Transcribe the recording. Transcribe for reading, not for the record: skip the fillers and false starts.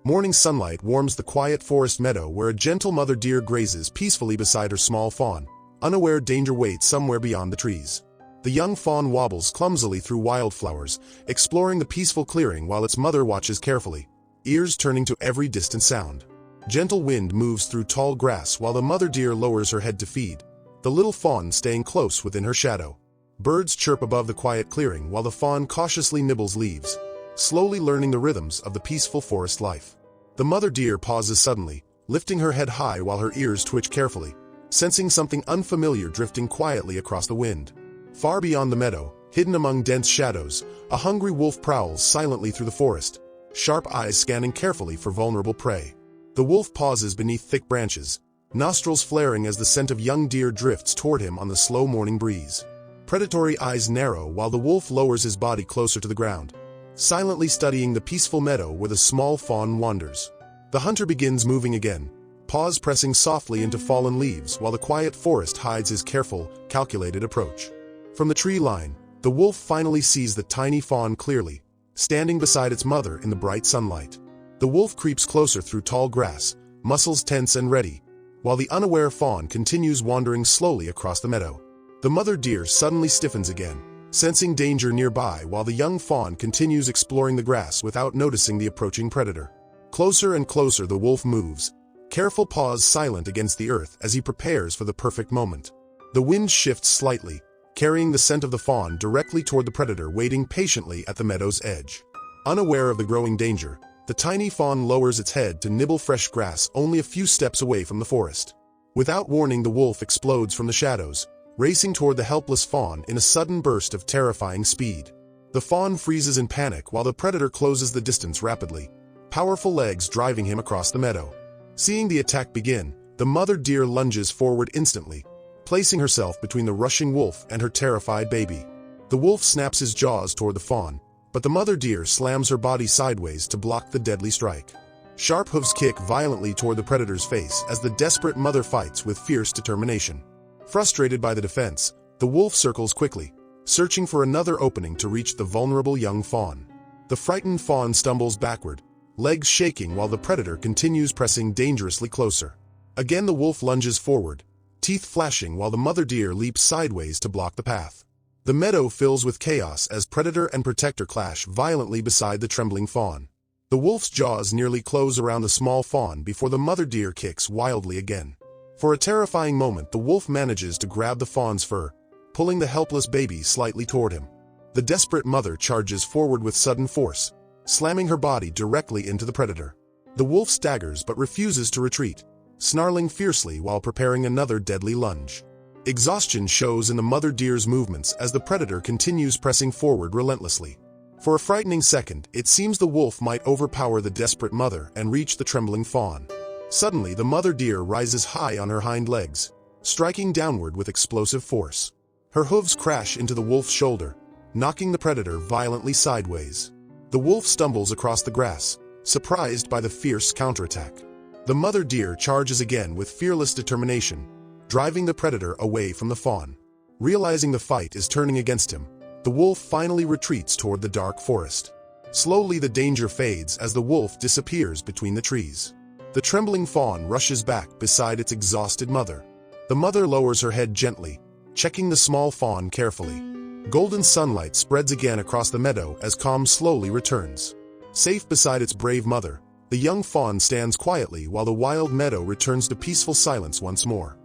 Morning sunlight warms the quiet forest meadow where a gentle mother deer grazes peacefully beside her small fawn, unaware danger waits somewhere beyond the trees. The young fawn wobbles clumsily through wildflowers, exploring the peaceful clearing while its mother watches carefully, ears turning to every distant sound. Gentle wind moves through tall grass while the mother deer lowers her head to feed, the little fawn staying close within her shadow. Birds chirp above the quiet clearing while the fawn cautiously nibbles leaves, slowly learning the rhythms of the peaceful forest life. The mother deer pauses suddenly, lifting her head high while her ears twitch carefully, sensing something unfamiliar drifting quietly across the wind. Far beyond the meadow, hidden among dense shadows, a hungry wolf prowls silently through the forest, sharp eyes scanning carefully for vulnerable prey. The wolf pauses beneath thick branches, nostrils flaring as the scent of young deer drifts toward him on the slow morning breeze. Predatory eyes narrow while the wolf lowers his body closer to the ground, silently studying the peaceful meadow where the small fawn wanders. The hunter begins moving again, paws pressing softly into fallen leaves while the quiet forest hides his careful, calculated approach. From the tree line, the wolf finally sees the tiny fawn clearly, standing beside its mother in the bright sunlight. The wolf creeps closer through tall grass, muscles tense and ready, while the unaware fawn continues wandering slowly across the meadow. The mother deer suddenly stiffens again, sensing danger nearby while the young fawn continues exploring the grass without noticing the approaching predator. Closer and closer the wolf moves, careful paws silent against the earth as he prepares for the perfect moment. The wind shifts slightly, carrying the scent of the fawn directly toward the predator waiting patiently at the meadow's edge. Unaware of the growing danger, the tiny fawn lowers its head to nibble fresh grass only a few steps away from the forest. Without warning, the wolf explodes from the shadows, racing toward the helpless fawn in a sudden burst of terrifying speed. The fawn freezes in panic while the predator closes the distance rapidly, powerful legs driving him across the meadow. Seeing the attack begin, the mother deer lunges forward instantly, placing herself between the rushing wolf and her terrified baby. The wolf snaps his jaws toward the fawn, but the mother deer slams her body sideways to block the deadly strike. Sharp hooves kick violently toward the predator's face as the desperate mother fights with fierce determination. Frustrated by the defense, the wolf circles quickly, searching for another opening to reach the vulnerable young fawn. The frightened fawn stumbles backward, legs shaking while the predator continues pressing dangerously closer. Again the wolf lunges forward, teeth flashing while the mother deer leaps sideways to block the path. The meadow fills with chaos as predator and protector clash violently beside the trembling fawn. The wolf's jaws nearly close around the small fawn before the mother deer kicks wildly again. For a terrifying moment, the wolf manages to grab the fawn's fur, pulling the helpless baby slightly toward him. The desperate mother charges forward with sudden force, slamming her body directly into the predator. The wolf staggers but refuses to retreat, snarling fiercely while preparing another deadly lunge. Exhaustion shows in the mother deer's movements as the predator continues pressing forward relentlessly. For a frightening second, it seems the wolf might overpower the desperate mother and reach the trembling fawn. Suddenly, the mother deer rises high on her hind legs, striking downward with explosive force. Her hooves crash into the wolf's shoulder, knocking the predator violently sideways. The wolf stumbles across the grass, surprised by the fierce counterattack. The mother deer charges again with fearless determination, driving the predator away from the fawn. Realizing the fight is turning against him, the wolf finally retreats toward the dark forest. Slowly the danger fades as the wolf disappears between the trees. The trembling fawn rushes back beside its exhausted mother. The mother lowers her head gently, checking the small fawn carefully. Golden sunlight spreads again across the meadow as calm slowly returns. Safe beside its brave mother, the young fawn stands quietly while the wild meadow returns to peaceful silence once more.